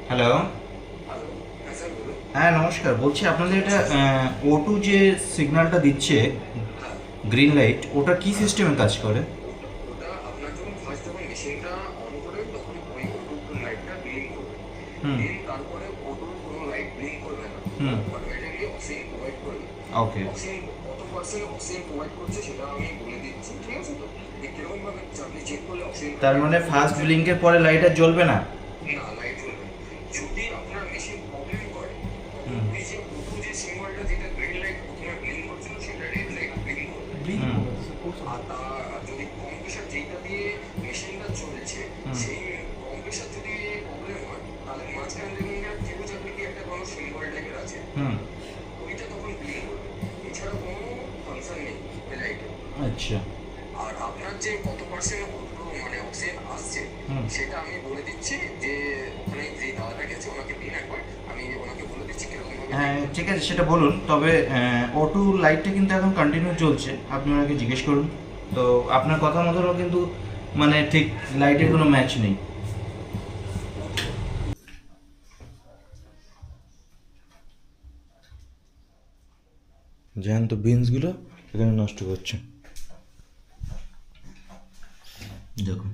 Hello, হ্যাঁ নমস্কার। বলছি আপনাদের এটা O2 যে সিগন্যালটা দিচ্ছে গ্রিন লাইট, ওটা কি সিস্টেমে কাজ করে? ওটা আপনার যখন ফার্স্ট যখন মেশিনটা অন করে তখন ওই ওটুর লাইটটা ব্লিঙ্ক করবে। হুম দেন তারপরে ওটুর কোনো লাইট ব্লিঙ্ক করবে না, ও হুম। অটোমেটিকলি অক্সিজেন প্রোভাইড করবে। ওকে। অক্সিজেন কত পার্সেন্ট অক্সিজেন প্রোভাইড করছে সেটা আমি বলে দিচ্ছি, ঠিক আছে? তো কিরকম ভাবে আপনি চেক করলে অক্সিজেনটা তার মানে ঠিকঠাক ফার্স্ট যাচ্ছে? ব্লিঙ্কের পরে লাইট আর জ্বলবে না? না, লাইট জ্বলবে না। যদি আপনার মেশিন প্রবলেম করে তখন হুম ওই যে ওটু যে সিম্বলটা যেটা গ্রিন লাইট প্রথমে ব্লিঙ্ক করছিল সেটা রেড লাইট ব্লিঙ্ক করবে। হুম আর তা যদি কম্প্রেসার যেটা দিয়ে মেশিনটা চলছে হুম সেই কম্প্রেসার যদি প্রবলেম হয় তাহলে মাঝখানে দেখুন না ত্রিভুজ আকৃতি একটা কোনো সিম্বল টাইপের আছে, হুম। ওইটা তখন ব্লিঙ্ক করবে। এছাড়া কোনো ফাংশন নেই ওই লাইটে। আচ্ছা। আর আপনার যে কত পার্সেন্ট মানে অক্সিজেন আসছে হুম। সেটা আমি বলে দিচ্ছি, যে ওখানে যে দাদাটা গেছে ওনাকে দিন একবার, আমি ওনাকে বলে দিচ্ছি কিরকম ভাবে হ্যাঁ দেখতে ঠিক হবে। আছে, সেটা বলুন। তবে O2 লাইটটা কিন্তু এখন কন্টিনিউ চলছে, আপনি ওনাকে জিজ্ঞেস করুন। তো আপনার কথা মতনও কিন্তু মানে ঠিক লাইটের কোনো ম্যাচ নেই। জ্যান্ত বিনসগুলো এখানে নষ্ট করছে, দেখুন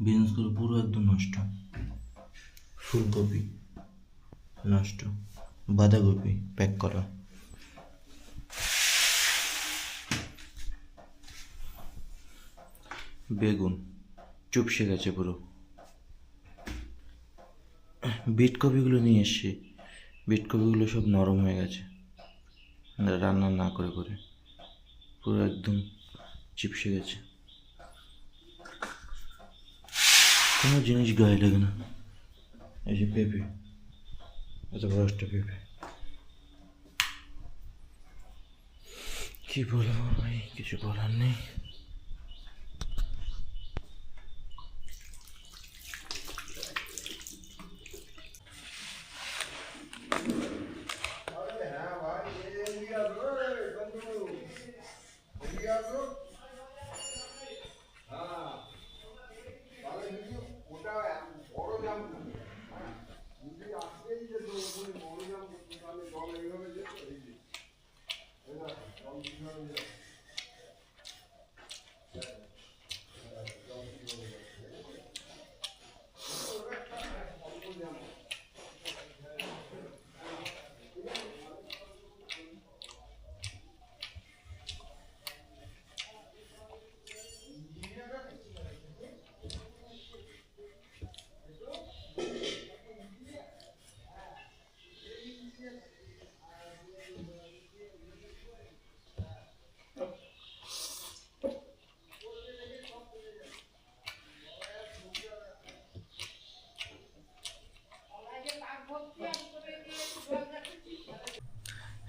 বিনসগুলো পুরো একদম নষ্ট। ফুলকপি নষ্ট, বাঁধাকপি প্যাক করা, বেগুন চুপসে গেছে পুরো। বিট কপিগুলো নিয়ে এসছি, বিট কপিগুলো সব নরম হয়ে গেছে রান্না না করে করে, পুরো একদম চিপসে গেছে। কোনো জিনিস গায়ে লাগে না। এই যে পেঁপে, এত বড় একটা পেঁপে, কি বলবো ভাই, কিছু বলার নেই।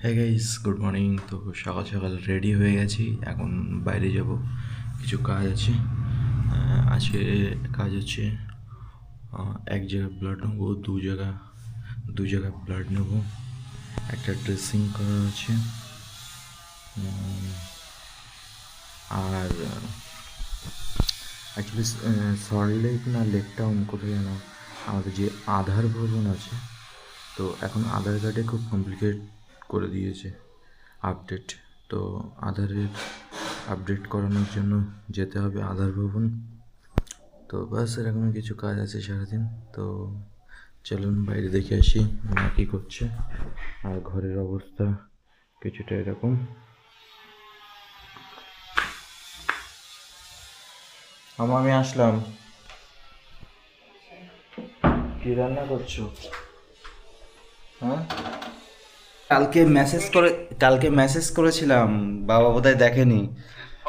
হ্যাঁ গাইস, গুড মর্নিং। তো সকাল সকাল রেডি হয়ে গেছি, এখন বাইরে যাব, কিছু কাজ আছে। আজকে কাজ হচ্ছে এক জায়গায় ব্লাড নেবো, দু জায়গায় ব্লাড নেবো, একটা ড্রেসিং করা আছে। আর অ্যাকচুয়ালি সল্টলেক না লেক টাউন কোথায় যেন আমাদের যে আধার ভবন আছে, তো এখন আধার কার্ডে খুব কমপ্লিকেট করে দিয়েছে আপডেট। তো আধারের আপডেট করানোর জন্য যেতে হবে আধার ভবন। তো বাস এরকমই কিছু কাজ আছে সারাদিন। তো চলুন বাইরে দেখে আসি মা কী করছে। আর ঘরের অবস্থা কিছুটা এরকম। আমি আসলাম। কি রান্না করছো? হ্যাঁ, কালকে মেসেজ করেছিলাম, বাবা বোধহয় দেখেনি।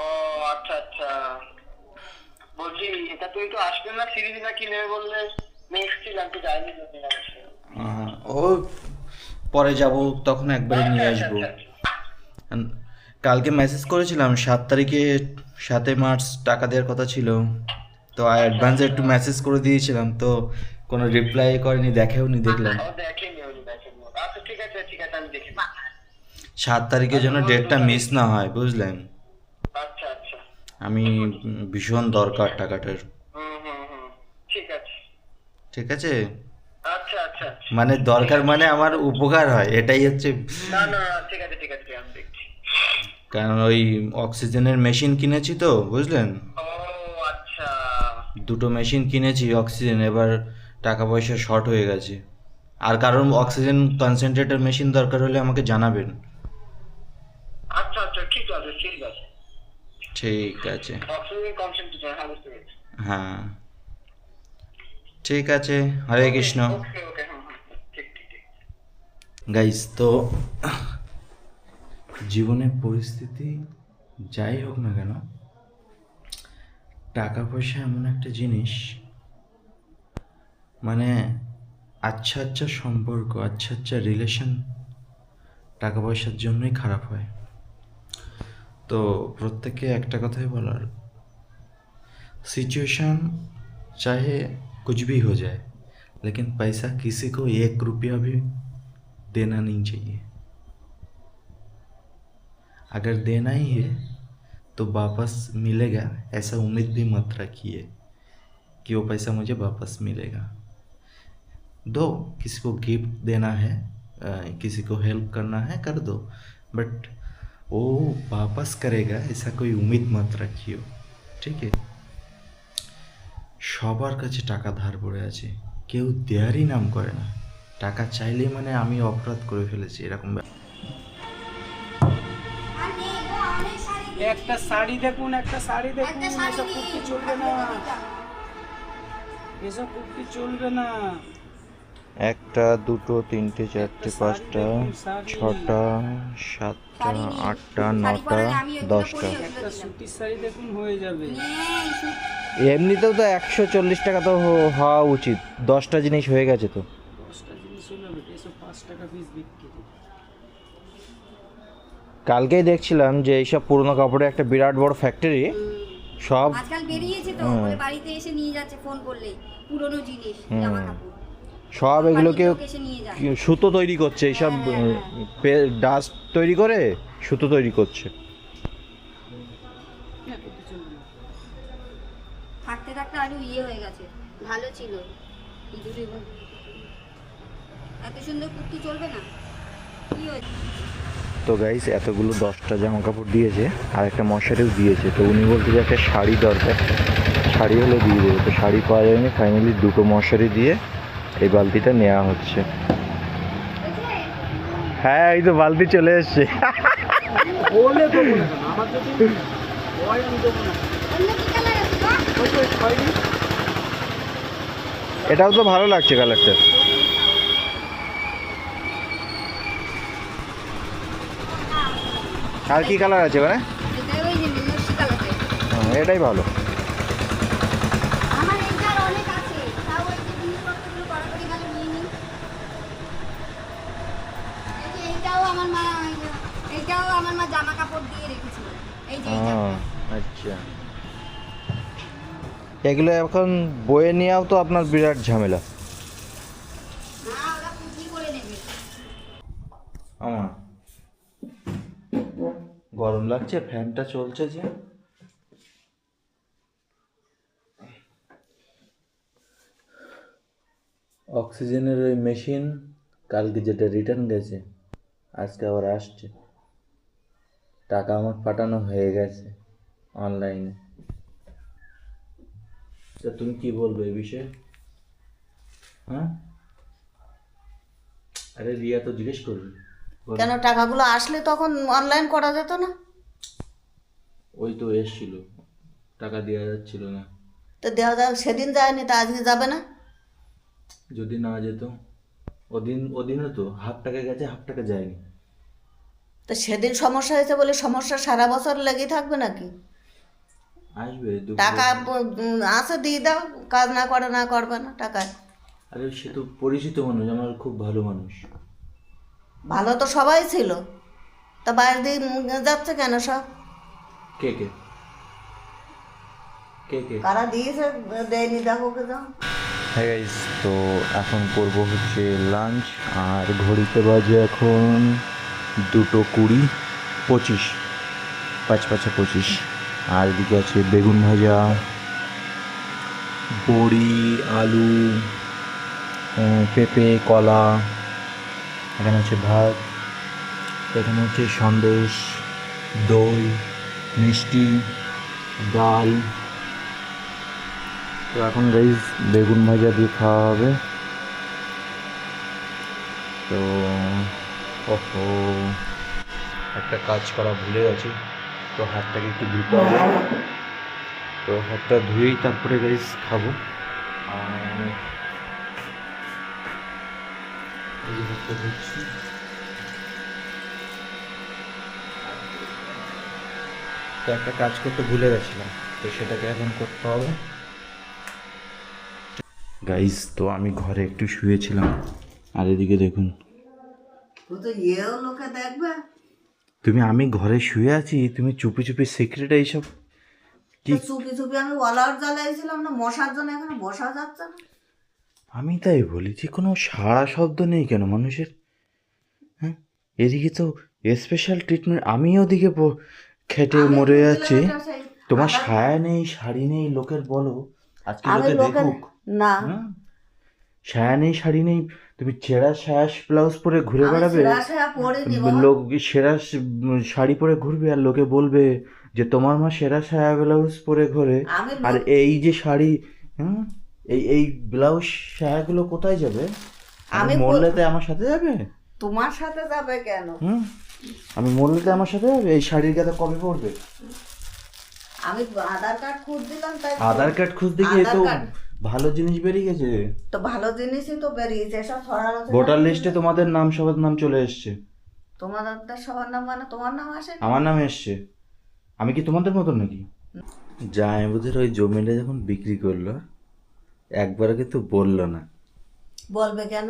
ও আচ্ছা আচ্ছা, বলছি এটা তুমি তো আসবে না, সিরিজ না কি নেবে বললে, নেক্সট ছিলাম তো যাইনি তো ও পরে যাব, তখন একবারে আচ্ছা নিয়ে আচ্ছা আসবো। আচ্ছা। কালকে মেসেজ করেছিলাম 7 তারিখে, 7 মার্চ টাকা দেওয়ার কথা ছিল। তো আচ্ছা অ্যাডভান্সে আচ্ছা, একটু মেসেজ করে দিয়েছিলাম, তো কোনো রিপ্লাই করেনি, দেখেও নি, দেখলাম। ও দেখেনি, ওই দেখেনি। আচ্ছা ঠিক আছে ঠিক আছে, আমি দেখে 7 তারিখের জন্য তাহলে বলো দু ডেটটা তারিখ। মিস না হয়, বুঝলেন। আচ্ছা আচ্ছা। আমি ভীষণ দরকার টাকাটার। হুম হুম হুম। ঠিক আছে। ঠিক আছে, আচ্ছা আচ্ছা আচ্ছা। মানে দরকার মানে আমার উপকার হয়, এটাই হচ্ছে। না না না, ঠিক আছে ঠিক আছে, আমি দেখছি। কারণ ওই অক্সিজেনের মেশিন কিনেছি তো, বুঝলেন, ও আচ্ছা। দুটো মেশিন কিনেছি অক্সিজেন, এবার টাকা পয়সা শর্ট হয়ে গেছে। আর কারণ অক্সিজেন কনসেন্ট্রেটর মেশিন দরকার হলে আমাকে জানাবেন। আচ্ছা আচ্ছা, ঠিক আছে ঠিক আছে। ঠিক আছে। অক্সিজেন কনসেন্ট্রেটর, হ্যাঁ বুঝতে পেরেছি। হ্যাঁ, ঠিক আছে, হরে কৃষ্ণ। ওকে ওকে, হ্যাঁ হ্যাঁ, ঠিক ঠিক ঠিক। গাইস, তো জীবনের পরিস্থিতি যাই হোক না কেন, টাকা পয়সা এমন একটা জিনিস, মানে আচ্ছা আচ্ছা সম্পর্ক, আচ্ছা আচ্ছা রিলেশন টাকা পয়সার জন্যই খারাপ হয়। তো প্রত্যেককে একটা কথাই বলার, सिचुएशन चाहे कुछ भी हो जाए, लेकिन पैसा किसी को 1 रुपया भी देना नहीं चाहिए। अगर देना ही है तो वापस मिलेगा ऐसा उम्मीद भी मत रखिए कि वो पैसा मुझे वापस मिलेगा। दो, किसी को गिफ्ट देना है, किसी को हेल्प करना है, कर दो, बट वो वापस करेगा ऐसा कोई उम्मीद मत रखिए, ठीक है। সবার কাছে টাকা ধার পড়ে আছে, কেউ দেয়ারই নাম করে না। টাকা চাইলেই মানে আমি অপরাধ করে ফেলেছি, এরকম একটা শাড়ি দেখুন, একটা শাড়ি দেখুন, এসব কুর্তি চলবে না, এসব কুর্তি চলবে না। একটা, দুটো, তিনটে, চারটে, পাঁচটা, ছটা, সাতটা, আটটা, নটা, 10টা। একটা সুতির শাড়ি দেখুন, হয়ে যাবে। এমনিতেও তো 140 টাকা তো হওয়া উচিত, 10টা জিনিস হয়ে গেছে তো। 10টা জিনিস হলো, এসব 5 টাকা পিস বিক্রি। কালকেই দেখছিলাম যে এইসব পুরনো কাপড়ের একটা বিরাট বড় ফ্যাক্টরি, সব আজকাল বেরিয়েছে তো, বলে বাড়িতে এসে নিয়ে যাচ্ছে ফোন করলে, পুরনো জিনিস, জামা কাপড় সব এগুলোকে বাড়ির লোক এসে নিয়ে যায়। সুতো তৈরি করছে, এইসব ডাস্ট তৈরি করে সুতো তৈরি করছে। না, কুর্তি চলবে না। থাকতে থাকতে আরো ইয়ে হয়ে গেছে, ভালো ছিল ইঁদুরে এত সুন্দর কুর্তি চলবে না, কি হয়েছে? তো গাইস, এতগুলো 10টা জামা কাপড় দিয়েছে, আর একটা মশারিও দিয়েছে। তো উনি বলতে যে একটা শাড়ি দরকার, শাড়ি হলে দিয়ে দেবে। তো শাড়ি পাওয়া যায়নি, ফাইনালি দুটো মশারি দিয়ে এই বালতিটা নেওয়া হচ্ছে। হ্যাঁ, এই তো বালতি চলে এসছে। বলে দেবো না কেন? আমার যদি হয় আমি দেবো না। অন্য কি কালার আছে গো? ওই তো খয়েরি। এটাও তো ভালো লাগছে কালারটা। আর কি কালার আছে ওখানে? এটা ওই যে মিষ্টি কালারটা। এটাই ভালো। আমার এইটার অনেক আছে, তাও ওই যে জিনিসপত্রগুলো কড়াকড়ি গেলে নিয়ে নিই। এই যে এইটাও আমার মা জামা কাপড় দিয়ে রেখেছিল, এই যে এইটা। আচ্ছা, এগুলো এখন বয়ে নেওয়াও তো আপনার বিরাট ঝামেলা। না, ওরা কুচি করে নেবে। আমার গরম লাগছে, ফ্যানটা চলছে যে। অক্সিজেনের ওই মেশিন কালকে যেটা রিটার্ন গেছে, আজকে আবার আসছে। টাকা আমার পাঠানো হয়ে গেছে অনলাইনে। তা তুমি কি বলবে এই বিষয়ে? হ্যাঁ, আরে রিয়া তো জিজ্ঞেস করবে। কেন টাকাগুলো আসলে তখন অনলাইন করা যেত না? ওই তো এসছিল, টাকা দেওয়া যাচ্ছিল না। তো দেওয়া যাবে, সেদিন যায়নি, তা আজকে যাবে না? যদি না যেত, ওদিনও তো হাফ টাকা গেছে, হাফ টাকা যায়নি। তো সেদিন সমস্যা হয়েছে বলে সমস্যা সারা বছর লেগেই থাকবে নাকি? আসবে টাকা আছে, দিয়ে দাও, কাজ না করে না করবে না টাকায়। আরে সে তো পরিচিত মানুষ, আমার খুব ভালো মানুষ। ভালো তো সবাই ছিল, তা বাইরে দিয়ে যাচ্ছে কেন সব? কে কে কে কে কারা দিয়েছে, দেয়নি, দেখো কে যাও। হ্যাঁ গাইস, তো এখন করব হচ্ছে লাঞ্চ, আর ঘড়িতে বাজে এখন 2:20, 25, 5 5 25। আর এদিকে আছে বেগুন ভাজা, বড়ি, আলু, পেঁপে, কলা, এখানে হচ্ছে ভাত, এখানে হচ্ছে সন্দেশ, দই, মিষ্টি, ডাল। তো এখন গাইস বেগুন ভাজা দিয়ে খাওয়া হবে। তো ওহো, একটা কাজ করা ভুলে গেছি, তো হাতটাকে একটু ধুতে হবে। তো হাতটা ধুয়েই তারপরে গাইস খাবো। আর এই যে হাতটা ধুচ্ছি। তো একটা কাজ করতে ভুলে গেছিলাম, তো সেটাকে এখন করতে হবে। গাইস তো আমি ঘরে একটু শুয়েছিলাম, আর এদিকে দেখুন ও তো এও লোকে দেখবে। আমি ঘরে শুয়ে আছি, তুমি চুপি চুপি সিক্রেট এইসব কি? তো চুপি চুপি আমি ওয়ালার জ্বালাইছিলাম না, মশার জন্য এখানে বসা যাচ্ছে না। আমি তাই বলি যে কোনো সাড়া শব্দ নেই কেন মানুষের? হ্যাঁ, এদিকে তো স্পেশাল ট্রিটমেন্ট, আমি ওদিকে খেটে আমি মরে বুঝলাম যাচ্ছি, এটা সেই তোমার আদা- ছায়া নেই, শাড়ি নেই, লোকের বলো আজকে আমি লোকে লোকের দেখুক। না, হ্যাঁ, ছায়া নেই, শাড়ি নেই, তুমি ছেঁড়া সায়া ব্লাউজ পরে ঘুরে আমি বেড়াবে, সেরা সেরা পড়িনি বাবা। লোক সেরা শাড়ি পরে ঘুরবে, আর লোকে বলবে যে তোমার মা সেরা সায়া ব্লাউজ পরে ঘোরে। আমি আর এই যে শাড়ি, হুম, এই ব্লাউজ সায়াগুলো কোথায় যাবে? আমি আমি মরলেতে আমার সাথে যাবে? তোমার সাথে যাবে কেন? হুম, আমি মরলেতে আমার সাথে যাবে? এই শাড়ির গাদা কবে পড়বে? আমি আধার কার্ড খুঁজ দিলাম তাই। আধার কার্ড খুঁজতে গিয়ে আধার তো কার্ড। ভালো জিনিস বেরিয়ে গেছে। তো ভালো জিনিসই তো বেরিয়েছে, এসব ছড়ানো তো ভোটার জানি লিস্টে না। তোমাদের নাম, সবার নাম চলে এসছে। তোমাদের সবার নাম মানে তোমার নাম আসে? আমার নাম এসছে। আমি কি তোমাদের মতন নাকি? জামাইবাবুদের ওই জমিটা যখন বিক্রি করলো, একবারও কিন্তু বললো না। বলবে কেন?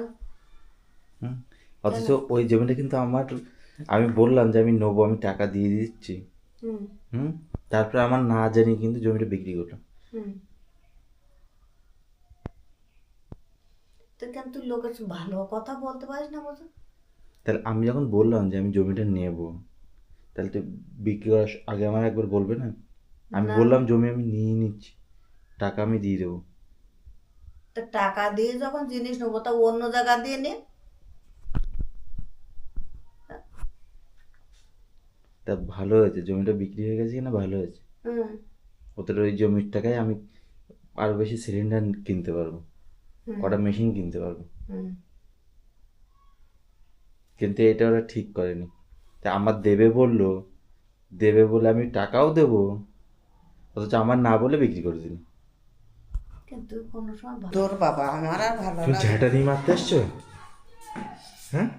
হুম, অথচ ওই জমিটা কিন্তু আমার, আমি বললাম যে আমি নেবো, আমি টাকা দিয়ে দিচ্ছি। হুম হুম, তারপরে আমার না জানি কিন্তু জমিটা বিক্রি করলো। হুম। তো কেন তুই লোকের ভালো কথা বলতে পারিস না বলতো? তাহলে আমি যখন বললাম যে আমি জমিটা নেব, তাহলে তো বিক্রি করার আগে আমার একবার বলবে না? আমি বললাম জমি আমি নিয়ে নিচ্ছি, টাকা আমি দিয়ে দেবো। তো টাকা দিয়ে যখন জিনিস নেবো তা অন্য জায়গা দিয়ে নে। তা ভালো হয়েছে, জমিটা বিক্রি হয়ে গেছে কিনা ভালো হয়েছে। হুম ওদের ওই জমির টাকায় আমি আরো বেশি সিলিন্ডার কিনতে পারবো, কটা মেশিন কিনতে পারবো। হুম। কিন্তু এটা ওরা ঠিক করেনি। তা আমার দেবে বললো, দেবে বলে আমি টাকাও দেবো, অথচ আমার না বলে বিক্রি করে দিল। কিন্তু কোনো সময় তোর বাবা আমার আর ভালো তুমি লাগে। ঝাঁটা দিয়ে মারতে এসছো? হ্যাঁ,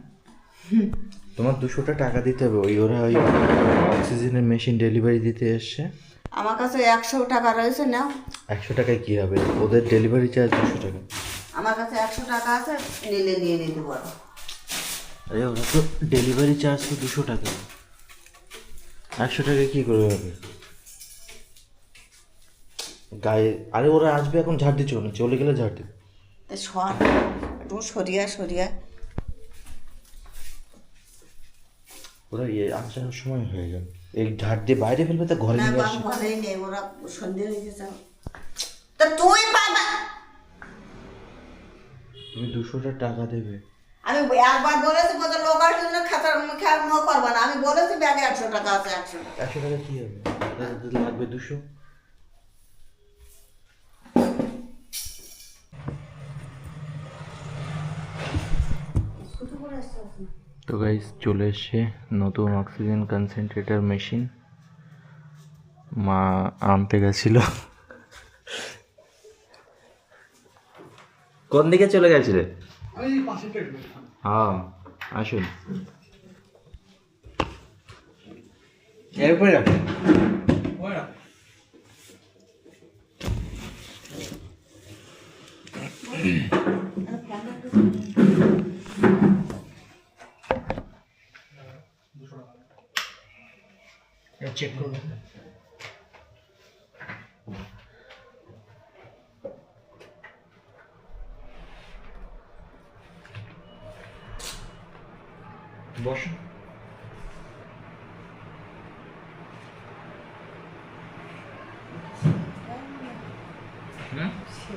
তোমার 200টা টাকা দিতে হবে। ওরা ওই অক্সিজেনের মেশিন ডেলিভারি দিতে এসছে। আমার কাছে 100 টাকা রয়েছে, নাও। 100 টাকায় কী হবে? ওদের ডেলিভারি চার্জ 200 টাকা। আমার কাছে 100 টাকা আছে, নিলে নিয়ে নিতে পারো। আরে ওরা তো ডেলিভারি চার্জ তো 200 টাকা, 100 টাকা কী করে হবে গায়ে? আরে ওরা আসবে এখন, ঝাড় দিচ্ছ না, চলে গেলে ঝাড় দিবে। তা সর, একটু সরিয়া সরিয়া। ওরা আসার সময় হয়ে গেল, এই ঝাড় দিয়ে বাইরে ফেলবে, তা ঘরে না নিয়ে বাবা, আসে। ঘরেই নেই, ওরা সন্ধে হয়ে গেছে। তা তুই পাবা। তুমি 200টা টাকা দেবে। আমি একবার বলেছি বলতে লোক আসলে জন্য খাতার মুখে আর নো করবা না। আমি বলেছি ব্যাগে 100 টাকা আছে, 100 টাকা। 100 টাকা কী হবে? লাগবে 200। তো গাইস চলে এসছে নতুন অক্সিজেন কনসেন্ট্রেটর মেশিন, মা আনতে গেছিল। কোন দিকে চলে গেছিলে? আমি পাশে পেটবো। হ্যাঁ, আসুন। এরপরে রাখুন। চেক করবো। বসুন। সে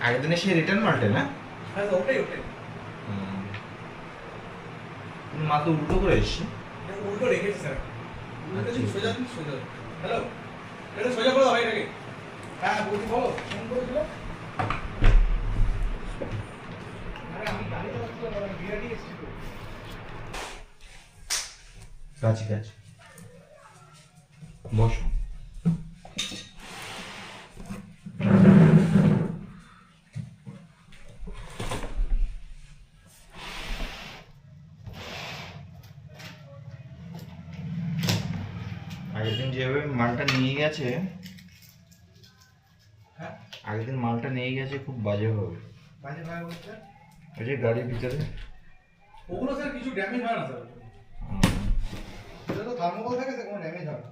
আগের দিনে সেই রিটার্ন মাল্টে না? হ্যাঁ তো ওটাই ওটাই মাল তো উল্টো করে এসছি। উল্টো রেখেছি স্যার উল্টো দিন সোজা দিন সোজা হ্যালো এটা সোজা করে দাও এটাকে হ্যাঁ বলছি বলো ফোন করেছিল আরে আমি গাড়ি চালাচ্ছিলাম আমি বিরাটি এসেছি তো কাছে কাছে বসো। আগের দিন যেভাবে মালটা নিয়ে গেছে, হ্যাঁ আগের দিন মালটা নিয়ে গেছে খুব বাজে হবে। বাজে ভাই বলছে ওই যে গাড়ির ভিতরে ওগুলো স্যার কিছু ড্যামেজ হয় না স্যার এটা তো থার্মোকল থাকে স্যার কোনো ড্যামেজ হয় না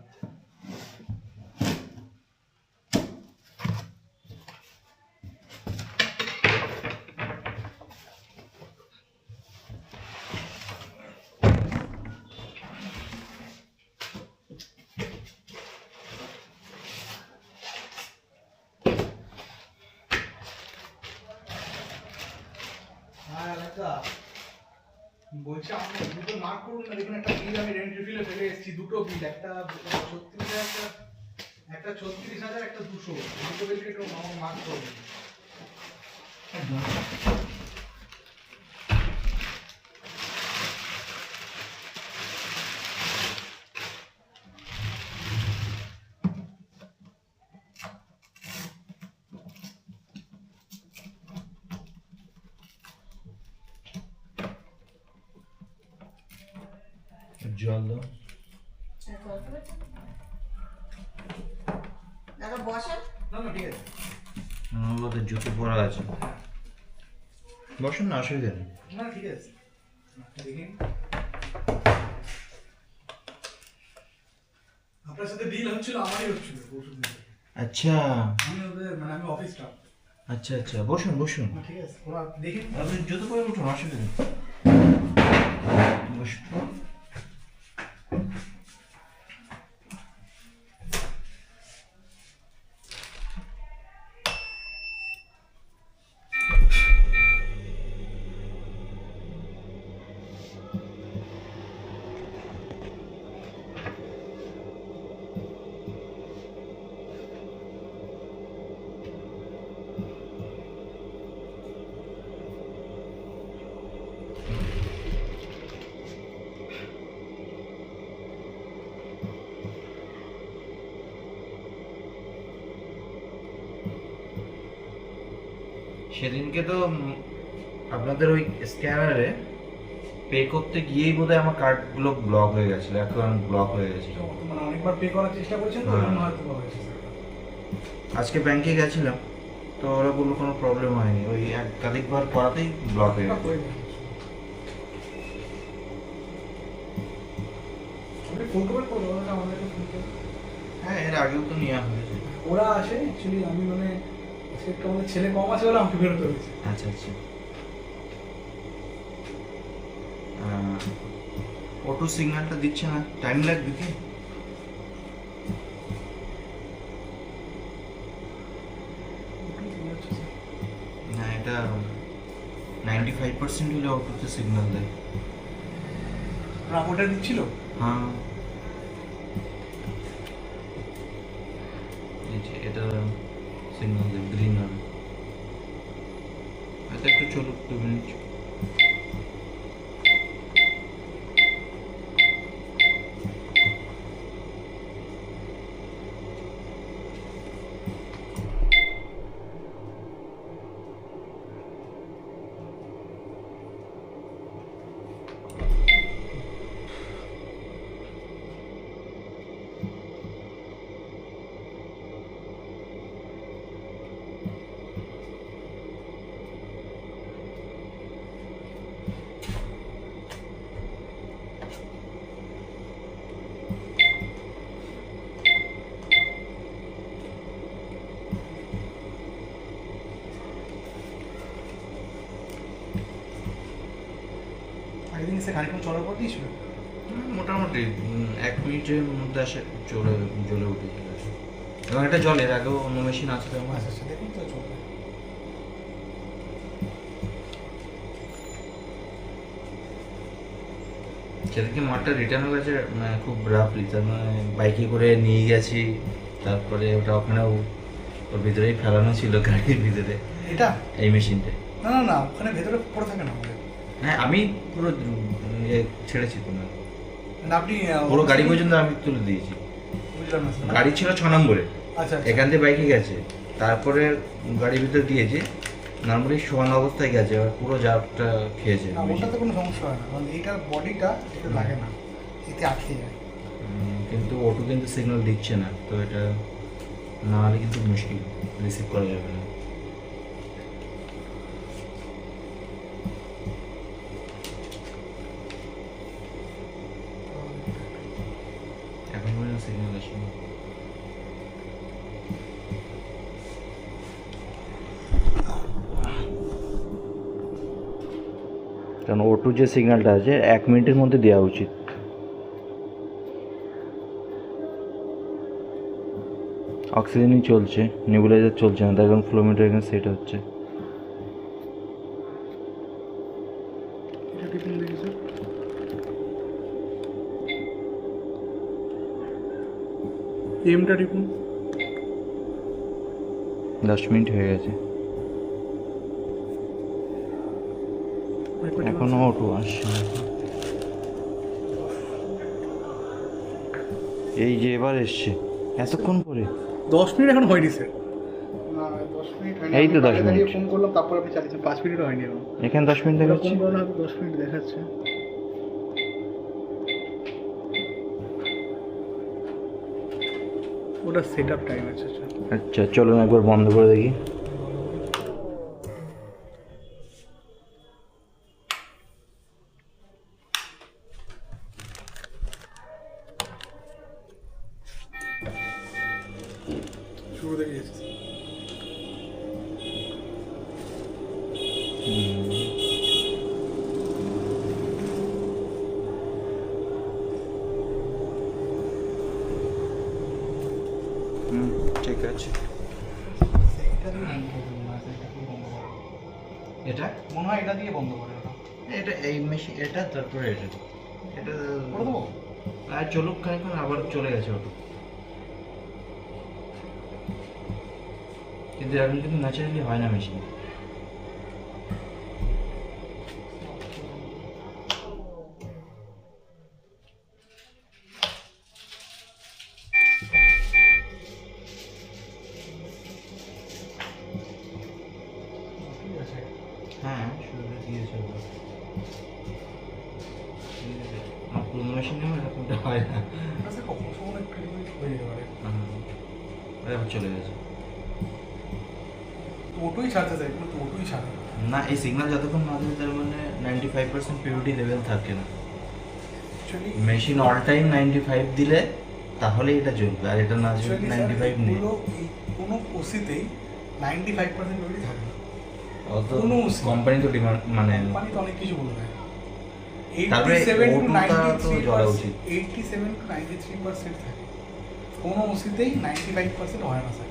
হ্যাঁ আলাদা বলছি আপনি দুটো মার্ক করুন না দেখুন একটা বিল আমি রেন্ট রিফিলে ফেলে এসেছি দুটো বিল একটা 36,000 একটা 36,000 একটা 200 দুটো বিলকে একটু আমার মার্ক করুন জল দাও। দাদা বসেন। না না ঠিক আছে আমাদের জুতো পরা আছে, বসুন না, অসুবিধা নেই। না ঠিক আছে দেখি আপনার সাথে ডিল হচ্ছিল আমারই হচ্ছিল ওষুধ নিতে আচ্ছা আমি ওদের মানে আমি অফিস স্টাফ আচ্ছা আচ্ছা, বসুন বসুন। ঠিক আছে ওরা দেখি আপনি জুতো পরে উঠুন, অসুবিধা নেই, বসুন। সেদিনকে তো আপনাদের ওই স্ক্যানারে পে করতে গিয়েই বোধহয় আমার কার্ডগুলো ব্লক হয়ে গেছিলো, অ্যাকাউন্ট ব্লক হয়ে গেছিলো। মানে অনেকবার পে করার চেষ্টা করেছেন তো হ্যাঁ। ওই হয়তো হয়েছে আজকে ব্যাংকে গেছিলাম তো ওরা বললো কোনো প্রবলেম হয়নি, ওই একাধিকবার করাতেই ব্লক হয়ে গেছে। আপনি ফোন করবেন তো ওরা আমাদেরকে ফোন করবেন হ্যাঁ, এর আগেও তো নেওয়া হয়েছে। ওরা আসে অ্যাকচুয়ালি আমি মানে আজকে একটু আমাদের ছেলে কম আছে বলে আমাকে বেরোতে হয়েছে আচ্ছা আচ্ছা, অটো সিগন্যালটা দিচ্ছে না, টাইম লাগবে কি? না, এটা 95% হলে অটোতে সিগন্যাল দেয়। রাপোর্টার দিচ্ছিল হ্যাঁ, এই যে এটা সিগন্যাল দেয়, গ্রিন হবে। এটা একটু চলুক 2 মিনিট। একদিন এসে গাড়ি কোনো চলার পর দিয়েছিল মোটামুটি 1 মিনিটের মধ্যে আসে জ্বলে উঠেছিল এবং এটা জলের আগেও অন্য মেশিন আছে তো আমার। আচ্ছা দেখুন তো চলবে। সেদিকে মাঠটা রিটার্ন হয়ে গেছে খুব রাফলি, তার মানে বাইকে করে নিয়ে গেছি, তারপরে ওটা ওখানেও ওর ভিতরেই ফেলানো ছিল গাড়ির ভিতরে এটা এই মেশিনটা। না না না, ওখানে ভেতরে পড়ে থাকে না আমাদের। হ্যাঁ আমি পুরো ছেড়েছি তো না, মানে আপনি পুরো গাড়ি পর্যন্ত আমি তুলে দিয়েছি। বুঝলাম না স্যার। গাড়ি ছিল 6 নম্বরে, আচ্ছা এখান থেকে বাইকে গেছে, তারপরে গাড়ির ভিতরে দিয়েছি, নর্মালি শোয়ানো অবস্থায় গেছে, এবার পুরো জারটা খেয়েছে। না, ওটাতে কোনো সমস্যা হয় না, কারণ এইটার বডিটা এটা লাগে না, এতে আটকে যায়। কিন্তু অটো কিন্তু সিগন্যাল দিচ্ছে না, তো এটা না হলে কিন্তু মুশকিল, রিসিভ করা যাবে না। এখন পর্যন্ত সিগন্যাল আসেনি। কারণ ওটু যে সিগন্যালটা আছে 1 মিনিটের মধ্যে দেওয়া উচিত। অক্সিজেনই চলছে, নেবুলাইজার চলছে না, তার কারণ ফ্লোমিটার এখানে সেট হচ্ছে। এটা টিপুন দেখি স্যার। এমটা টিপুন। 10 মিনিট হয়ে গেছে, এখনো অটো আসছে না। এই যে এবার এসছে, এতক্ষণ পরে 10 মিনিট এখন হয়নি স্যার। না 10 মিনিট হয়নি। এই তো 10 আমি মিনিট। ফোন করলাম, তারপর আপনি চালিয়েছেন, 5 মিনিটও হয়নি এখন। এখানে 10 মিনিট দেখাচ্ছে। ফোন করলাম, 10 মিনিট দেখাচ্ছে। ওটা সেট আপ টাইম আছে স্যার। আচ্ছা চলুন একবার বন্ধ করে দেখি। শুরু থেকে গেছে। ঠিক আছে। এটা মনে হয় এটা দিয়ে বন্ধ করে ওটা। এটা এই মেশিন, এটা তারপরে এটা করে দেবো? আর চলুক খানিক্ষণ, আবার চলে গেছে ওটা। কিন্তু এখন কিন্তু ন্যাচারালি হয় না মেশিন। হ্যাঁ শুরু দিয়েছে আমার পুরো মেশিনেও এরকমটা হয় না। আচ্ছা, কখনো সময় একটু হয়ে যেতে পারে। এবার চলে গেছে। ওটোই ছাড়তে চাই, কিন্তু ওটোই ছাড়ে না। না, এই সিগন্যাল যতক্ষণ না দেবে তার মানে 95% পিউরিটি লেভেল থাকে না। অ্যাকচুয়ালি মেশিন অল টাইম 95 দিলে তাহলে এটা চলবে, আর এটা না চলবে 95 নেই। কোনো ওসিতেই 95% পিউরিটি থাকে না। অত কোনো OC কোম্পানি তো ডিমান্ড মানে কোম্পানি তো অনেক কিছু বলবে। তারপরে 87 to ওটুটা তো জ্বলা 93%, উচিত। 87 to 93% থাকে। কোনো ওসিতেই 95% হয় না স্যার।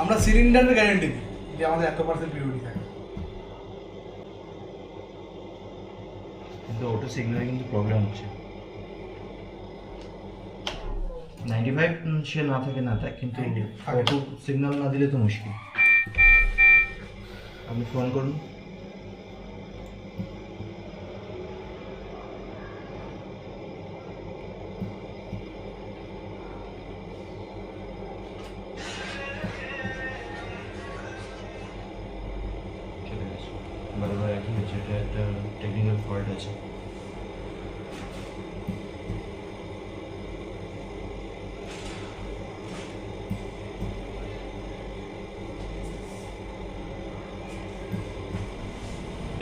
আমরা সিলিন্ডারের গ্যারান্টি দিই যে আমাদের এত পার্সেন্ট পিউরিটি থাকে। কিন্তু ওটা সিগন্যালে কিন্তু প্রবলেম হচ্ছে। 95 সে না থাকে না থাকে, কিন্তু অটো সিগন্যাল না দিলে তো মুশকিল। আপনি ফোন করুন। চলে গেছে, বারবার একই হচ্ছে, এটা একটা টেকনিক্যাল ফল্ট আছে।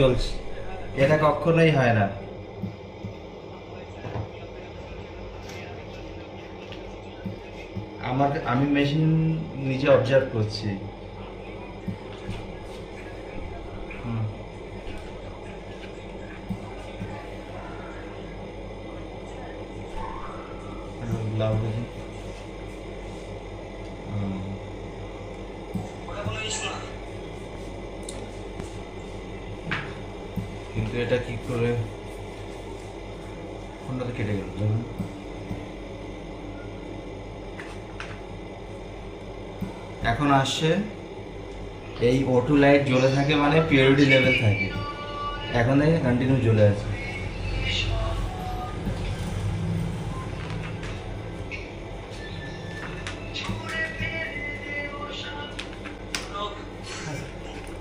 চলছে, এটা কখনোই হয় না। আমি মেশিন নিজে অবজার্ভ করছি। কিন্তু এটা কি করে ফোনটা তো কেটে গেল দেখুন। এখন আসছে এই O2 লাইট জ্বলে থাকে মানে পিওরিটি লেভেল থাকে, এখন দেখে কন্টিনিউ জ্বলে আছে।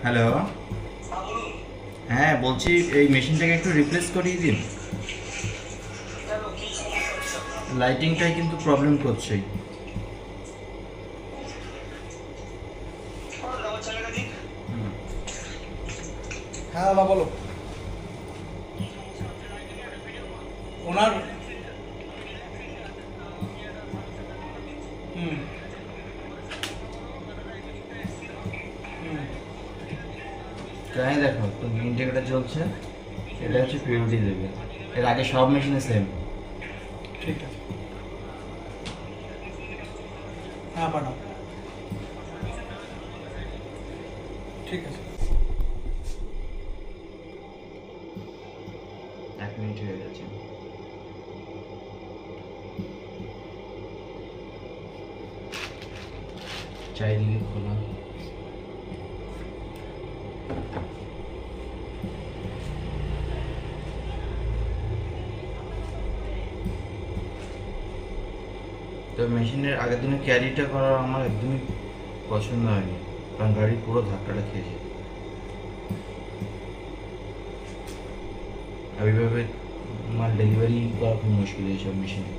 হ্যালো, হ্যাঁ বলছি এই মেশিনটাকে একটু রিপ্লেস করিয়ে দিন, লাইটিংটাই কিন্তু প্রবলেম করছে। হ্যাঁ দাদা বলো। ওনার তাই দেখো তো ইন্ডিকেটর চলছে, এটা হচ্ছে পিওরিটি লেভেল, এর আগে সব মেশিনে সেম। ঠিক আছে, হ্যাঁ পাঠাও। ঠিক আছে, 1 মিনিট হয়ে গেছে। চারিদিকে খোলা, তো মেশিনের আগের দিনে ক্যারিটা করা আমার একদমই পছন্দ হয়নি, কারণ গাড়ির পুরো ধাক্কাটা খেয়েছে। ওইভাবে আমার ডেলিভারি করা খুব মুশকিল এইসব মেশিনে।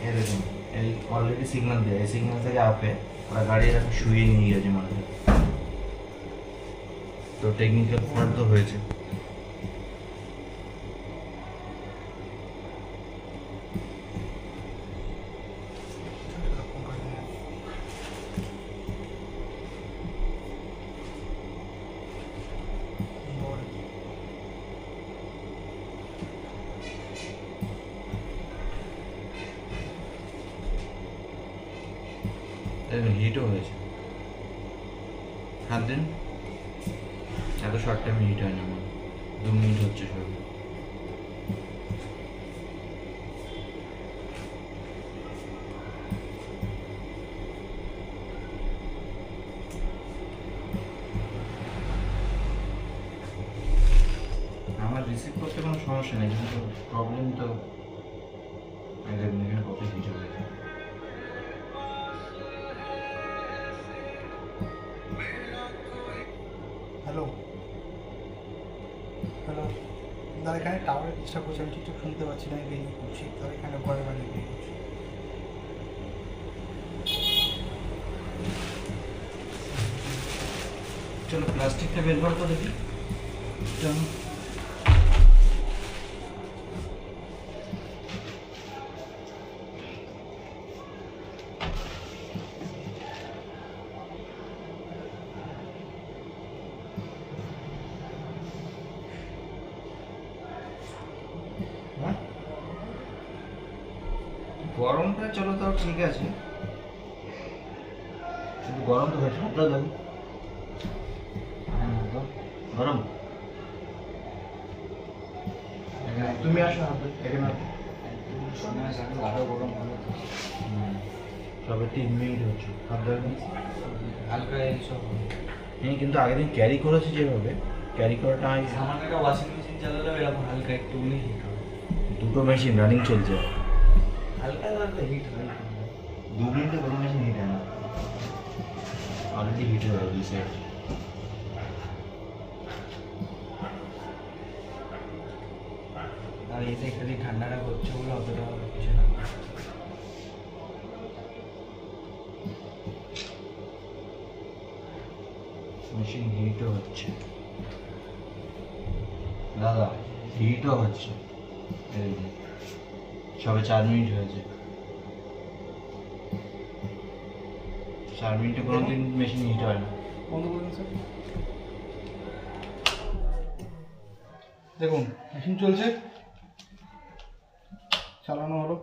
এই দেখুন এই অলরেডি সিগন্যাল দেয়, এই সিগন্যাল থেকে আপে ওরা গাড়ি এরকম শুয়ে নিয়ে গেছে মানে, তো টেকনিক্যাল ফল্ট তো হয়েছে। হিটও হয়েছে, হাত দিন, এত শর্ট টাইমে হিট হয় না আমার, 2 মিনিট হচ্ছে সব। আমার রিসিভ করতে কোনো সমস্যা নেই, কিন্তু প্রবলেম তো এখানে কত হিট হয়েছে। হ্যালো হ্যালো দাদা, এখানে টাওয়ারের ডিস্টার্ব করছে, আমি ঠিকঠাক শুনতে পাচ্ছি না, আমি বেরিয়ে করছি দাদা, এখানে ঘরে বাইরে বেরিয়ে করছি। চলো প্লাস্টিকটা বের করো তো দেখি। চলো গরমটা চলো তাও ঠিক আছে, কিন্তু গরম তো হয়েছে, হাতটা দাও গরম। তুমি আসো হাতে এখানে, আরো গরম হবে তো। সবে 3 মিনিট হচ্ছে, হাত ধরে হালকা এইসব হ্যাঁ, কিন্তু আগের দিন ক্যারি করেছি যেভাবে ক্যারি করাটা আমি সামান্য একটা ওয়াশিং মেশিন চালালেও এরকম হালকা একটু হিট হবে, দুটো মেশিন রানিং চলছে, হালকা হালকা হিট হয়। 2 মিনিটে কোনো মেশিন হিট হয় না, অলরেডি হিট হয়ে গেছে 2 সাইড। আর এতে খালি ঠান্ডাটা করছে বলে অতটা হচ্ছে না। মেশিন হিটও হচ্ছে দাদা, হিটও হচ্ছে, এই যে সবে 4 মিনিট হয়েছে, 4 মিনিটে কোনো দিন মেশিন হিট হয় না। বন্ধ করে দিন স্যার। দেখুন মেশিন চলছে, চালানো হলো,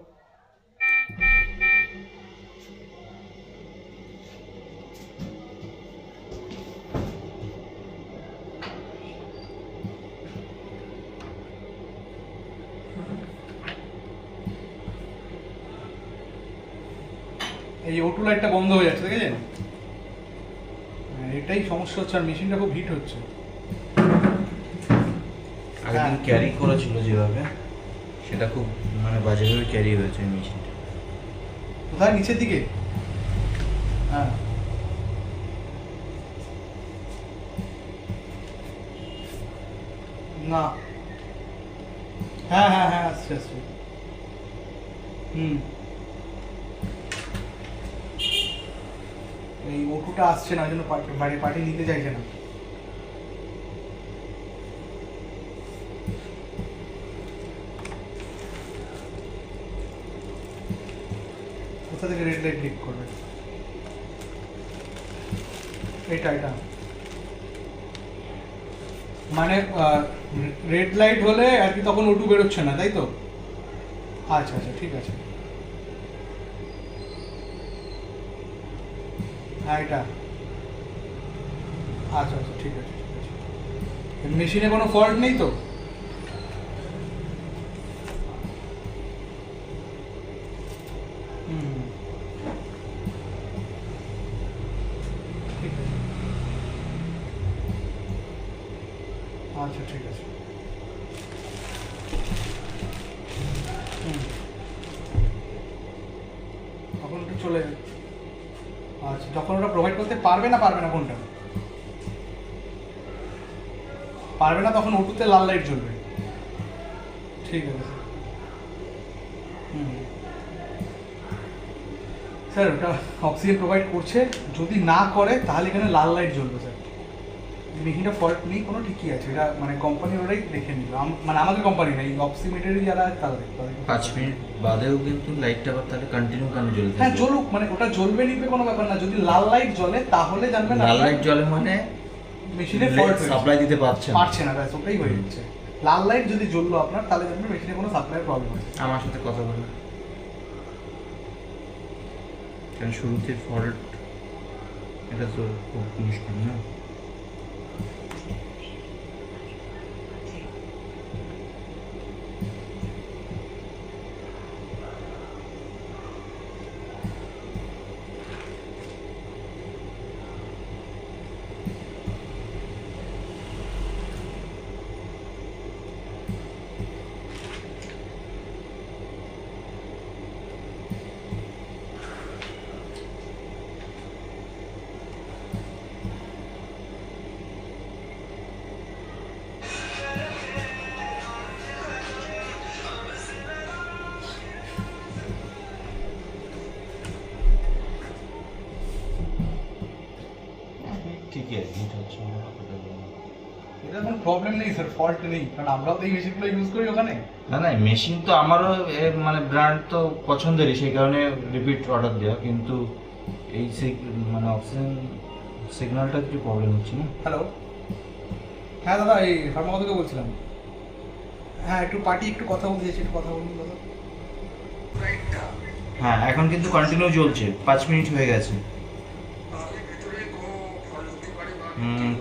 এই O2 লাইটটা বন্ধ হয়ে যাচ্ছে, দেখেছেন? এটাই সমস্যা হচ্ছে, আর মেশিনটা খুব হিট হচ্ছে। আগের দিন ক্যারি করেছিল যেভাবে, সেটা খুব মানে বাজেভাবে ক্যারি হয়েছে এই মেশিনটা। কোথায়? নিচের দিকে? হ্যাঁ। না, হ্যাঁ হ্যাঁ হ্যাঁ, আসছে আসছে। এই O2টা আসছে না, ওই জন্য পার্টি নিতে চাইছে না। কোথা থেকে রেড লাইট ক্লিক করবে? এটা মানে রেড লাইট হলে আর কি তখন O2 বেরোচ্ছে না, তাই তো? আচ্ছা আচ্ছা, ঠিক আছে। হ্যাঁ, এটা আচ্ছা আচ্ছা, ঠিক আছে ঠিক আছে। মেশিনে কোনো ফল্ট নেই তো? ঠিক আছে, আচ্ছা ঠিক আছে। তখন একটু চলে যাবে। আচ্ছা, যখন ওরা প্রোভাইড করতে পারবে না কোনটা? পারবে না, তখন O2-তে লাল লাইট জ্বলবে। ঠিক আছে স্যার। ওটা অক্সিজেন প্রোভাইড করছে, যদি না করে তাহলে এখানে লাল লাইট জ্বলবে স্যার। মেশিনটা ফল্ট নেই কোনো, ঠিকই আছে। এটা মানে কোম্পানির ওরাই দেখে নিল, মানে আমাদের কোম্পানি না, এই অক্সিমিটারি যারা তারা দেখতে পাবে। 5 মিনিট বাদেও কিন্তু লাইটটা আবার তাহলে কন্টিনিউ কেন জ্বলবে? হ্যাঁ জ্বলুক, মানে ওটা জ্বলবে নিবে কোনো ব্যাপার না। যদি লাল লাইট জ্বলে তাহলে জানবেন লাল লাইট জ্বলে মানে মেশিনে ফল্ট সাপ্লাই দিতে পারছে না, ব্যাস ওটাই হয়ে যাচ্ছে। লাল লাইট যদি জ্বললো আপনার, তাহলে জানবেন মেশিনে কোনো সাপ্লাই প্রবলেম আছে। আমার সাথে কথা বলে, কারণ শুরুতে ফল্ট, এটা তো খুব মুশকিল না। ঠিকই আছে, হিট হচ্ছে না। এটা কোনো প্রবলেম নেই স্যার, ফল্ট নেই, কারণ আমরাও তো এই মেশিনগুলো ইউজ করি ওখানে। না মেশিন তো আমারও মানে ব্র্যান্ড তো পছন্দেরই, সেই কারণে রিপিট অর্ডার দেওয়া, কিন্তু এই মানে অক্সিজেন সিগন্যালটা একটু প্রবলেম হচ্ছে না। হ্যালো, হ্যাঁ দাদা, এই ফার্মাকো থেকে বলছিলাম। হ্যাঁ, একটু পার্টি একটু কথা বলতে চাইছি, একটু কথা বলুন দাদা। হ্যাঁ, এখন কিন্তু কন্টিনিউ চলছে, 5 মিনিট হয়ে গেছে।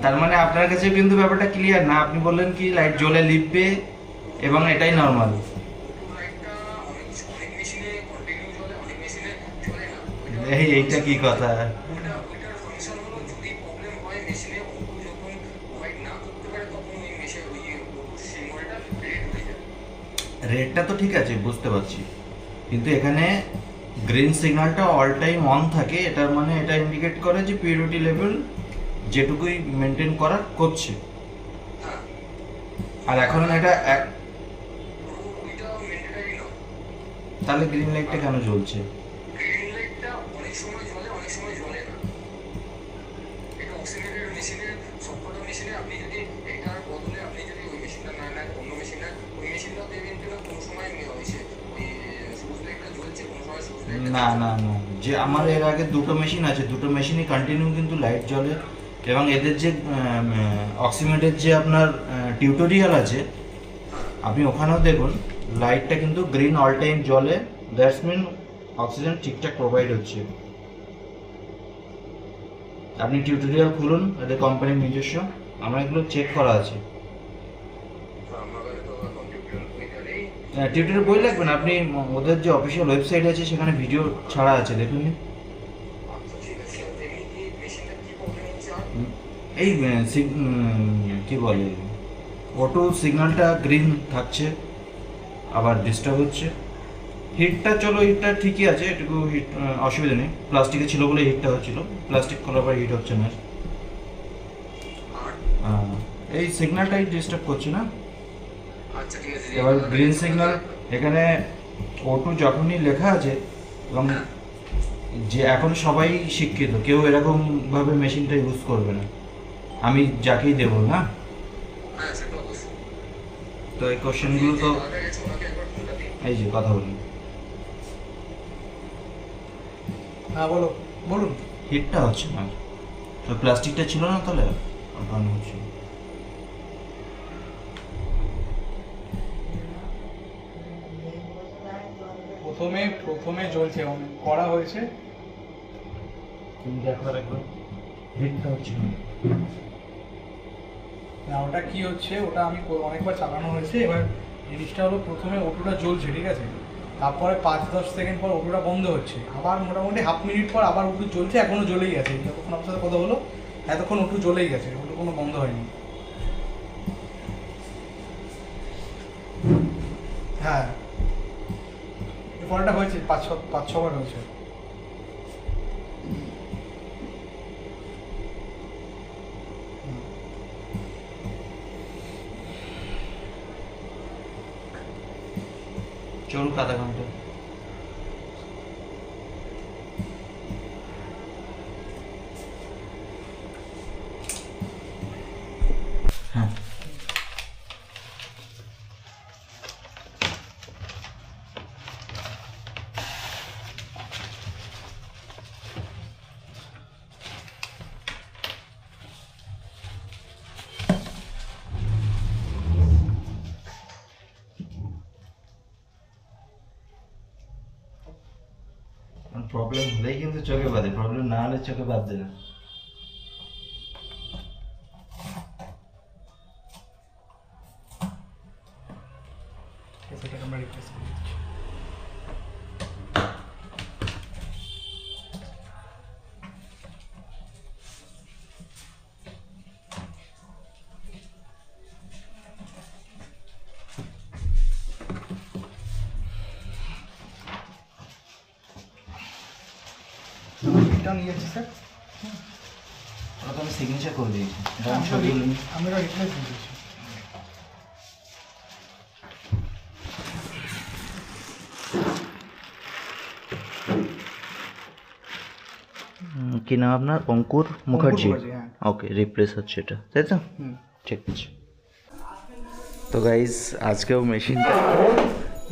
তার মানে আপনার কাছে কিন্তু ব্যাপারটা ক্লিয়ার না। আপনি বললেন কি লাইট জ্বলে লিখবে এবং এটাই নর্মাল। এইটা কি কথা? রেডটা তো ঠিক আছে, বুঝতে পারছি, কিন্তু এখানে গ্রিন সিগন্যালটা অল টাইম অন থাকে, এটার মানে এটা ইন্ডিকেট করে যে পিউরিটি লেভেল যেটুকুই মেনটেন করার করছে। আর এখন এটা তাহলে গ্রিন লাইটটা কেন জ্বলছে? না না না, যে আমার এর আগে দুটো মেশিন আছে, দুটো মেশিনই কন্টিনিউ কিন্তু লাইট জ্বলে, এবং এদের যে অক্সিমিটারের যে আপনার টিউটোরিয়াল আছে, আপনি ওখানেও দেখুন লাইটটা কিন্তু গ্রিন অল টাইম জ্বলে, দ্যাটস মিন অক্সিজেন ঠিকঠাক প্রোভাইড হচ্ছে। আপনি টিউটোরিয়াল খুলুন, এদের কোম্পানির নিজস্ব, আমার এগুলো চেক করা আছে। টিউটোরিয়াল বই লাগবে না, আপনি ওদের যে অফিসিয়াল ওয়েবসাইট আছে সেখানে ভিডিও ছাড়া আছে, দেখুন। এই কি বলে অটো সিগন্যালটা গ্রিন থাকছে, আবার ডিস্টার্ব হচ্ছে। হিটটা চলো, হিটটা ঠিকই আছে, এটুকু হিট অসুবিধা নেই, প্লাস্টিকে ছিল বলে হিটটা হচ্ছিল, প্লাস্টিক খোলার পর হিট হচ্ছে না। এই সিগন্যালটাই ডিস্টার্ব করছে না। এবার গ্রিন সিগন্যাল এখানে অটো যখনই লেখা আছে, এবং যে এখন সবাই শিক্ষিত, কেউ এরকমভাবে মেশিনটা ইউজ করবে না, আমি যাকেই দেবো না। তো এই কোশ্চেনগুলো তো এই যে কথা বলি, হ্যাঁ বলো, বলুন। হিটটা হচ্ছে না, তো প্লাস্টিকটা ছিল না তাহলে কারণ হচ্ছে। প্রথমে জ্বলছে, করা হয়েছে। তুমি দেখো একবার, হিটটা হচ্ছে না। না ওটা কি হচ্ছে, ওটা আমি অনেকবার চালানো হয়েছে। এবার জিনিসটা হলো, প্রথমে অটোটা জ্বলছে, ঠিক আছে, তারপরে 5-10 সেকেন্ড পর অটোটা বন্ধ হচ্ছে, আবার মোটামুটি হাফ মিনিট পর আবার অটো জ্বলছে, এখনো জ্বলেই গেছে। যতক্ষণ আপনার সাথে কথা হলো এতক্ষণ অটো জ্বলেই গেছে, অটো কোনো বন্ধ হয়নি। হ্যাঁ, ফলটা হয়েছে 5-6 বার হয়েছে। চলুক আধা ঘন্টা। হ্যাঁ, প্রবলেম হলেই কিন্তু চোখে বাঁধে, প্রবলেম না হলে চোখে বাঁধবে না। সেটাকে আমরা রিপ্লেস করে দিচ্ছি। এটা নিয়ে যাচ্ছি স্যার, ওটা তো আমি সিগনেচার করে দিয়েছি, আমি এটা রিপ্লেস দিয়ে দিচ্ছি। কি নাম আপনার? অঙ্কুর মুখার্জি। মুখার্জি, হ্যাঁ। ওকে, রিপ্লেস হচ্ছে এটা, তাই তো? ঠিক আছে। তো গাইজ, আজকেও মেশিনটা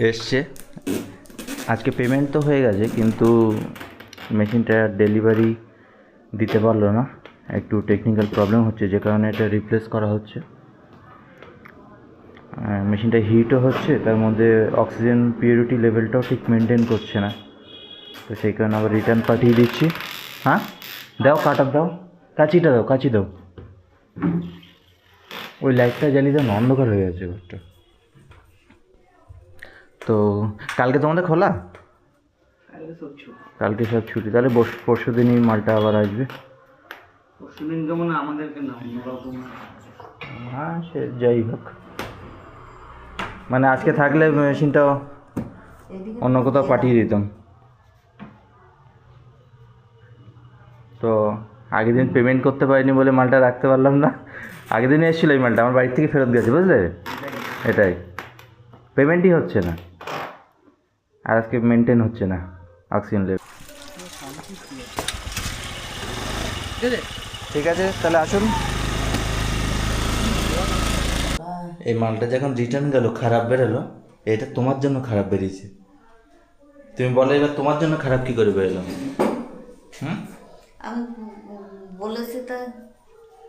এসছে, আজকে পেমেন্ট তো হয়ে গেছে, কিন্তু মেশিনটা ডেলিভারি দিতে পারলো না, একটু টেকনিক্যাল প্রবলেম হচ্ছে, যে কারণে এটা রিপ্লেস করা হচ্ছে। মেশিনটা হিটও হচ্ছে, তার মধ্যে অক্সিজেন পিউরিটি লেভেলটাও ঠিক মেনটেন করছে না, তো সেই কারণে আবার রিটার্ন পাঠিয়ে দিচ্ছি। হ্যাঁ, দাও, কাট অফ দাও, কাঁচিটা দাও, কাঁচি দাও, ওই লাইটটা জ্বালিয়ে দাও, অন্ধকার হয়ে গেছে ঘরটা। তো কালকে তোমাদের খোলা? কালকে সব ছুটি, তাহলে পরশু দিনই মালটা আবার আসবে। পরশুদিন কেমন আমাদেরকে না অন্যরকম। হ্যাঁ, সে যাই হোক, মানে আজকে থাকলে মেশিনটা অন্য কোথাও পাঠিয়ে দিতাম। তো আগের দিন পেমেন্ট করতে পারিনি বলে মালটা রাখতে পারলাম না, আগের দিনে এসেছিলো এই মালটা, আমার বাড়ির থেকে ফেরত গেছে, বুঝলে? এটাই, পেমেন্টই হচ্ছে না, আর আজকে মেনটেন হচ্ছে না অক্সিজেন লেভেল। ঠিক আছে, তাহলে আসুন। এই মালটা যখন রিটার্ন গেল, খারাপ বেরোলো, এটা তোমার জন্য খারাপ বেরিয়েছে। তুমি বলো এবার তোমার জন্য খারাপ কি করে বেরোলো? আমি বলেছি তা,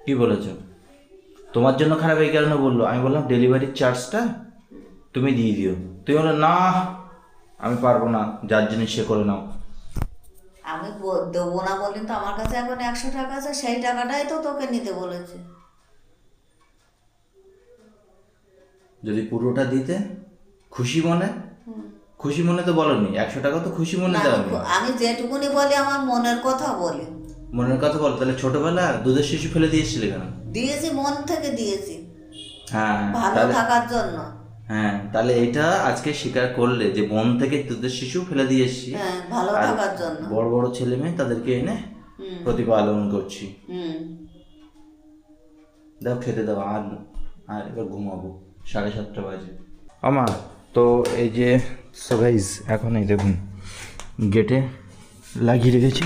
কি বলেছ? তোমার জন্য খারাপ এই কারণে বললো, আমি বললাম ডেলিভারির চার্জটা তুমি দিয়ে দিও, তুমি বলো না আমি পারবো না, যার জিনিস সে করে নাও। আমি দেবো না বলি তো, আমার কাছে এখন 100 টাকা আছে, সেই টাকাটাই তো তোকে নিতে বলেছে। যদি পুরোটা দিতে খুশি মনে, খুশি মনে তো বলনি, 100 টাকা তো খুশি মনে না, দেওয়া। আমি যেটুকুনি বলি আমার মনের কথা বলি। মনের কথা বল, তাহলে ছোটবেলা দুধের শিশু ফেলে দিয়েছিলে কেন? দিয়েছি, মন থেকে দিয়েছি, হ্যাঁ ভালো তাহলে থাকার জন্য। হ্যাঁ, তাহলে এটা আজকে স্বীকার করলে যে মন থেকে দুধের শিশু ফেলে দিয়ে এসছি, হ্যাঁ, ভালো আর থাকার জন্য। বড় বড় ছেলে মেয়ে তাদেরকে এনে প্রতিপালন করছি। হুম। দাও খেতে দাও, আর আর এবার ঘুমাবো, 7:30 বাজে। আমার তো এই যে সো গাইস, এখন এই দেখুন গেটে লাগিয়ে রেখেছি,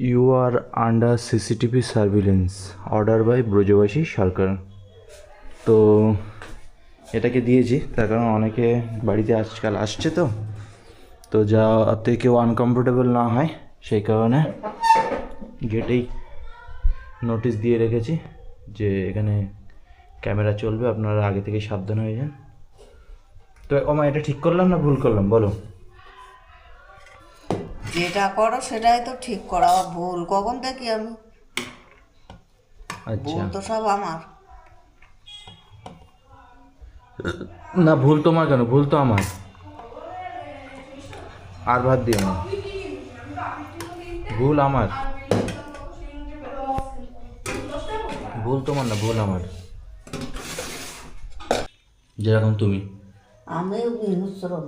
you are under CCTV surveillance, order by Brajabasi Sarkar. তো এটাকে দিয়েছি তার কারণ অনেকে বাড়িতে আজকাল আসছে, তো যাতে কেউ আনকমফোর্টেবল না হয় সেই কারণে গেটেই নোটিশ দিয়ে রেখেছি যে এখানে ক্যামেরা চলবে, আপনারা আগে থেকে সাবধান হয়ে যান। তো ওমা, এটা ঠিক করলাম না ভুল করলাম বলো? যেটা করো সেটাই তো ঠিক করা, ভুল কখন দেখি আমি? আচ্ছা, ভুল তো সব আমার। না ভুল তোমার কেন, ভুল তো আমার। আর ভাত দিও না, ভুল আমার, ভুল তোমার না, ভুল আমার, যেরকম তুমি। আমিও বিনুশ্রম।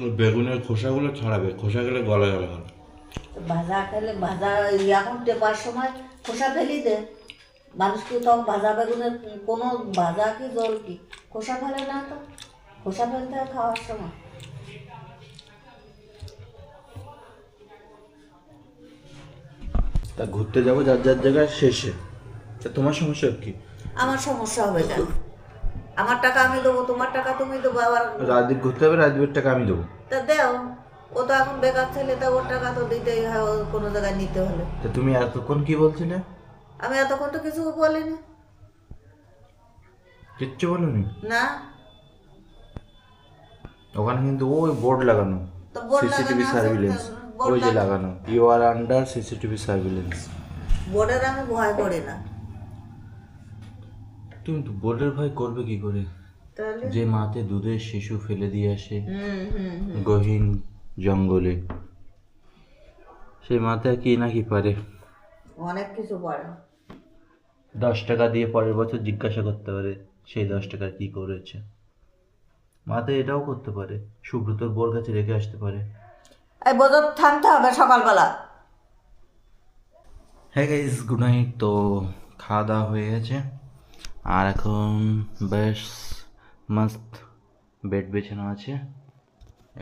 ওই বেগুনের খোসাগুলো ছাড়াবে, খোসা গেলে গলা গেলে হবে। ভাজা খেলে ভাজা, এখন টেপার সময় খোসা ফেলি দে। মানুষ কি তখন ভাজা বেগুনের কোনো ভাজা কি জল কি খোসা ফেলে না, তো খোসা ফেলতে হয় খাওয়ার সময়। তা ঘুরতে যাবো যার যার জায়গায় শেষে, তা তোমার সমস্যা কি? আমার সমস্যা হবে কেন? আমার টাকা আমি দেবো, তোমার টাকা তুমি দেবো, আবার রাজদীপ ঘুরতে হবে, রাজদীপের টাকা আমি দেবো। তা দেও। ও তো এখন বেকার ছেলে, তা ওর টাকা তো দিতেই হয়, ও কোনো জায়গায় নিতে হলে। তা তুমি এতক্ষণ কি বলছিলে? আমি এতক্ষণ তো কিছু বলিনি। কিচ্ছু বলোনি? না, ওখানে কিন্তু ওই বোর্ড লাগানো, তো বোর্ড সিসিটিভি লাগানো আছে, সার্ভিলেন্স, বোর্ড ওই যে লাগানো, you are under CCTV surveillance. বোর্ডের আমি ভয় করি না। তুমি তো বোর্ডের ভয় করবে কি করে? তাহলে যে মাতে দুধের শিশু ফেলে দিয়ে আসে হুম হুম হুম। গহীন জঙ্গলে, সেই মাতে কি নাকি পারে অনেক কিছু পারে। 10 টাকা দিয়ে পরের বছর জিজ্ঞাসা করতে পারে সেই 10 টাকার কি করেছে। মাতে এটাও করতে পারে, সুব্রতর বোর কাছে রেখে আসতে পারে। এই বোঝো, থামতে হবে সকালবেলা। হ্যাঁ গাইজ, গুড নাইট। তো খাওয়া দাওয়া হয়ে গেছে, আর এখন বেশ মস্ত বেড বেছানো আছে,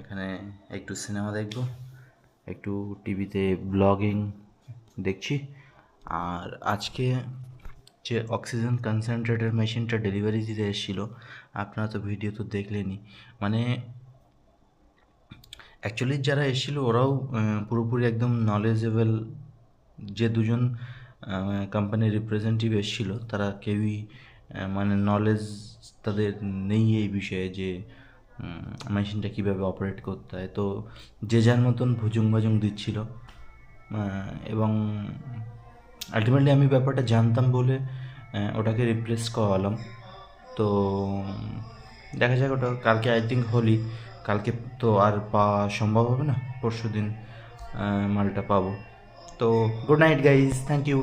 এখানে একটু সিনেমা দেখবো, একটু টিভিতে ব্লগিং দেখছি। আর আজকে যে অক্সিজেন কনসেন্ট্রেটের মেশিনটা ডেলিভারি দিতে এসেছিলো, আপনারা তো ভিডিও তো দেখলেনই, মানে অ্যাকচুয়ালি যারা এসেছিলো ওরাও পুরোপুরি একদম নলেজেবল, যে দুজন কোম্পানির রিপ্রেজেন্টেটিভ এসেছিলো তারা কেউই মানে নলেজ তাদের নেই এই বিষয়ে যে মেশিনটা কীভাবে অপারেট করতে হয়। তো যে যার মতন ভুজুং ভাজুং দিচ্ছিল, এবং আলটিমেটলি আমি ব্যাপারটা জানতাম বলে ওটাকে রিপ্লেস করালাম। তো দেখা যাক, ওটা কালকে আই থিঙ্ক হোলি, কালকে তো আর পাওয়া সম্ভব হবে না, পরশু দিন মালটা পাবো। তো good night guys, thank you.